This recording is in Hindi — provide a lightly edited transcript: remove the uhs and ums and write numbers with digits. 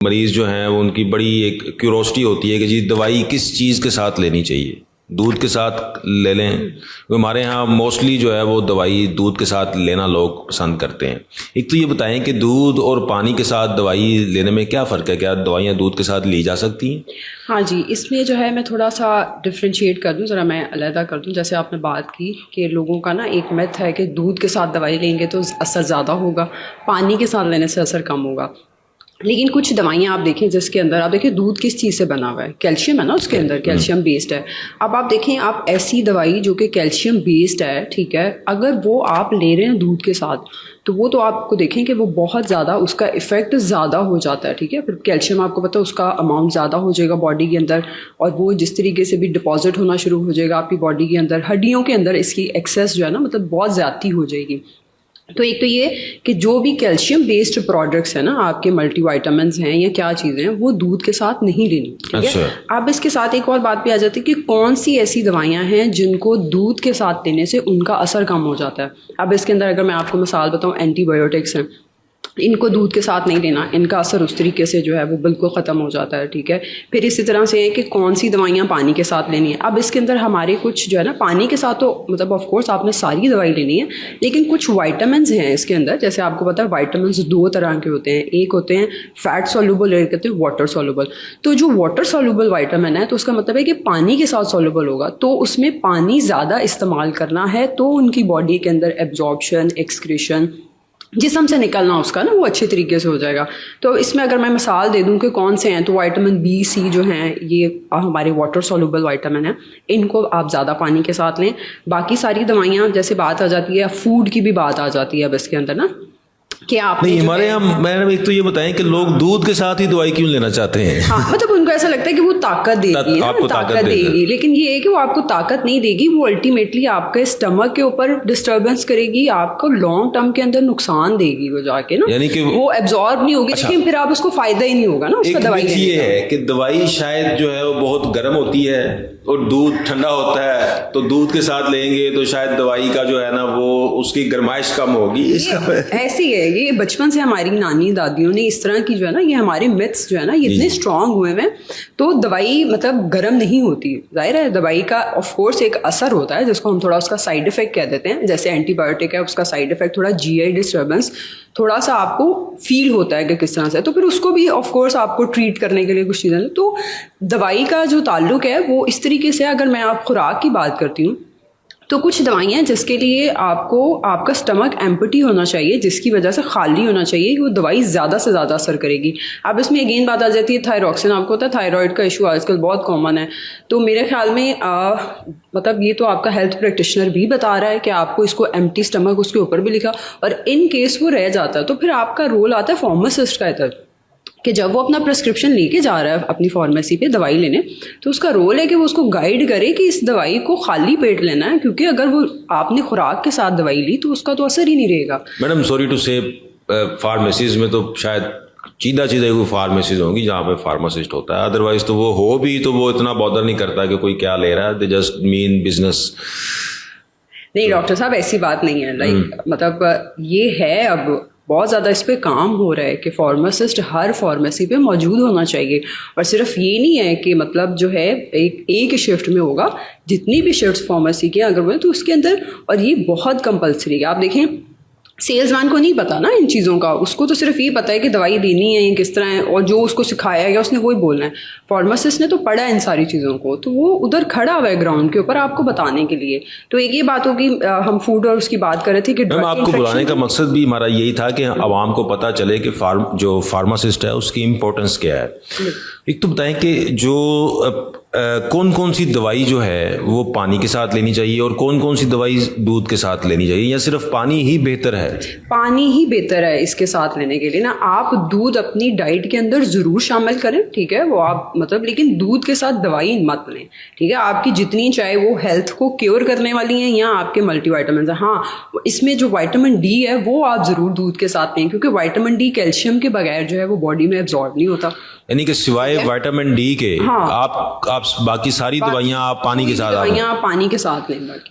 मरीज जो हैं वो उनकी बड़ी एक क्यूरोसिटी होती है कि जी दवाई किस चीज़ के साथ लेनी चाहिए, दूध के साथ ले लें। हमारे यहाँ मोस्टली जो है वो दवाई दूध के साथ लेना लोग पसंद करते हैं। एक तो ये बताएं कि दूध और पानी के साथ दवाई लेने में क्या फ़र्क है, क्या दवाइयाँ दूध के साथ ली जा सकती हैं? हाँ जी, इसमें जो है मैं थोड़ा सा डिफ्रेंशिएट कर दूं, ज़रा मैं अलहदा कर दूं। जैसे आपने बात की कि लोगों का ना एक मिथ है कि दूध के साथ दवाई लेंगे तो असर ज़्यादा होगा, पानी के साथ लेने से असर कम होगा। लेकिन कुछ दवाइयाँ आप देखें जिसके अंदर आप देखें दूध किस चीज़ से बना हुआ है, कैल्शियम है ना उसके अंदर, कैल्शियम बेस्ड है। अब आप देखें, आप ऐसी दवाई जो कि कैल्शियम बेस्ड है, ठीक है, अगर वो आप ले रहे हैं दूध के साथ तो वो तो आपको देखें कि वो बहुत ज़्यादा उसका इफ़ेक्ट ज़्यादा हो जाता है, ठीक है। फिर कैल्शियम आपको पता है उसका अमाउंट ज़्यादा हो जाएगा बॉडी के अंदर, और वो जिस तरीके से भी डिपॉजिट होना शुरू हो जाएगा आपकी बॉडी के अंदर, हड्डियों के अंदर इसकी एक्सेस जो है ना मतलब बहुत ज़्यादती हो जाएगी। तो एक तो ये कि जो भी कैल्शियम बेस्ड प्रोडक्ट्स है ना, आपके मल्टीविटामिन्स हैं या क्या चीज़ें हैं, वो दूध के साथ नहीं लेनी, ठीक है। अब इसके साथ एक और बात भी आ जाती है कि कौन सी ऐसी दवाइयाँ हैं जिनको दूध के साथ लेने से उनका असर कम हो जाता है। अब इसके अंदर अगर मैं आपको मिसाल बताऊँ, एंटीबायोटिक्स हैं, इनको दूध के साथ नहीं लेना, इनका असर उस तरीके से जो है वो बिल्कुल ख़त्म हो जाता है, ठीक है। फिर इसी तरह से है कि कौन सी दवाइयाँ पानी के साथ लेनी है। अब इसके अंदर हमारे कुछ जो है ना, पानी के साथ तो मतलब ऑफ कोर्स आपने सारी दवाई लेनी है, लेकिन कुछ वाइटामिन्स हैं इसके अंदर। जैसे आपको पता है वाइटामिन्स दो तरह के होते हैं, एक होते हैं फैट सॉल्युबल, एक होते हैं वाटर सॉल्युबल। तो जो वाटर सॉल्युबल वाइटामिन है तो उसका मतलब है कि पानी के साथ सॉल्युबल होगा, तो उसमें पानी ज़्यादा इस्तेमाल करना है तो उनकी बॉडी के अंदर एब्जॉर्प्शन, एक्सक्रीशन, जिस्म से निकलना उसका ना वो अच्छे तरीके से हो जाएगा। तो इसमें अगर मैं मिसाल दे दूं कि कौन से हैं, तो विटामिन बी, सी जो हैं ये हमारे वाटर सॉल्युबल विटामिन है, इनको आप ज़्यादा पानी के साथ लें। बाकी सारी दवाइयाँ जैसे बात आ जाती है, फूड की भी बात आ जाती है अब इसके अंदर ना, कि आप नहीं, हमारे यहाँ मैडम एक तो ये बताएं कि लोग दूध के साथ ही दवाई क्यों लेना चाहते हैं? हाँ, मतलब उनको ऐसा लगता है कि वो ताकत देगी, आपको ताकत देगी, लेकिन ये है कि वो आपको ताकत नहीं देगी, वो अल्टीमेटली आपके स्टमक के ऊपर डिस्टर्बेंस करेगी, आपको लॉन्ग टर्म के अंदर नुकसान देगी वो जाके ना, यानी कि वो एब्जॉर्ब नहीं होगी। अच्छा, लेकिन फिर आप उसको फायदा ही नहीं होगा ना उसका दवाई लेने का। ये है कि दवाई शायद जो है वो बहुत गर्म होती है और दूध ठंडा होता है, तो दूध के साथ लेंगे तो शायद दवाई का जो है ना वो उसकी गर्माइश कम होगी। ऐसी है, ये बचपन से हमारी नानी दादियों ने इस तरह की जो है ना, ये हमारे मिथ्स जो है ना ये इतने स्ट्रांग हुए हैं। तो दवाई मतलब गर्म नहीं होती, जाहिर है दवाई का ऑफ कोर्स एक असर होता है जिसको हम थोड़ा उसका साइड इफेक्ट कह देते हैं। जैसे एंटीबायोटिक है, उसका साइड इफेक्ट थोड़ा जीआई डिस्टर्बेंस थोड़ा सा आपको फील होता है कि किस तरह से, तो फिर उसको भी ऑफ कोर्स आपको ट्रीट करने के लिए कुछ चीज़ें। तो दवाई का जो ताल्लुक है वो इस तरीके से, अगर मैं आप खुराक की बात करती हूँ तो कुछ दवाइयाँ हैं जिसके लिए आपको आपका स्टमक एम्प्टी होना चाहिए, जिसकी वजह से खाली होना चाहिए, वो दवाई ज़्यादा से ज़्यादा असर करेगी। अब इसमें अगेन बात आ जाती है थायरॉक्सिन। आपको पता है थायराइड का इशू आजकल बहुत कॉमन है, तो मेरे ख्याल में मतलब ये तो आपका हेल्थ प्रैक्टिशनर भी बता रहा है कि आपको इसको एम्प्टी स्टमक, उसके ऊपर भी लिखा, और इन केस वो रह जाता है तो फिर आपका रोल आता है फार्मासिस्ट का इधर, कि जब वो अपना प्रिस्क्रिप्शन लेके जा रहा है अपनी फार्मेसी पे दवाई लेने, तो उसका रोल है कि वो उसको गाइड करे कि इस दवाई को खाली पेट लेना है, क्योंकि अगर वो आपने खुराक के साथ दवाई ली तो उसका तो असर ही नहीं रहेगा। मैडम सॉरी टू से, फार्मेसीज में तो शायद सीधा कोई फार्मेसीज होंगी जहाँ पे फार्मासिस्ट होता है, अदरवाइज तो वो हो भी तो वो इतना बॉदर नहीं करता कि कोई क्या ले रहा है, दे जस्ट मीन बिजनेस। नहीं डॉक्टर साहब, ऐसी बात नहीं है। लाइक मतलब ये है, अब बहुत ज़्यादा इस पे काम हो रहा है कि फार्मासिस्ट हर फार्मेसी पे मौजूद होना चाहिए। और सिर्फ ये नहीं है कि मतलब जो है एक शिफ्ट में होगा, जितनी भी शिफ्ट फार्मेसी के अगर वो तो उसके अंदर, और ये बहुत कंपलसरी है। आप देखें सेल्समैन को नहीं पता ना इन चीज़ों का, उसको तो सिर्फ ये पता है कि दवाई देनी है, ये किस तरह है, और जो उसको सिखाया गया उसने वही बोलना है। फार्मासिस्ट ने तो पढ़ा है इन सारी चीज़ों को, तो वो उधर खड़ा हुआ है ग्राउंड के ऊपर आपको बताने के लिए। तो एक ये बात होगी, हम फूड और उसकी बात कर रहे थे कि आपको बुलाने का मकसद भी हमारा यही था कि आवाम को पता चले कि जो फार्मासिस्ट है उसकी इम्पोर्टेंस क्या है। एक तो बताएं कि जो कौन कौन सी दवाई जो है वो पानी के साथ लेनी चाहिए और कौन कौन सी दवाई दूध के साथ लेनी चाहिए, या सिर्फ पानी ही बेहतर है? पानी ही बेहतर है इसके साथ लेने के लिए ना। आप दूध अपनी डाइट के अंदर ज़रूर शामिल करें, ठीक है, वो आप मतलब, लेकिन दूध के साथ दवाई मत लें, ठीक है। आपकी जितनी चाहे वो हेल्थ को क्योर करने वाली हैं या आपके मल्टीविटामिन है, हाँ इसमें जो विटामिन डी है वो आप ज़रूर दूध के साथ लें, क्योंकि विटामिन डी कैल्शियम के बगैर जो है वो बॉडी में एब्जॉर्ब नहीं होता। यानी कि सिवाय विटामिन डी के आप बाकी सारी दवाइयाँ आप पानी के साथ लें बाकी।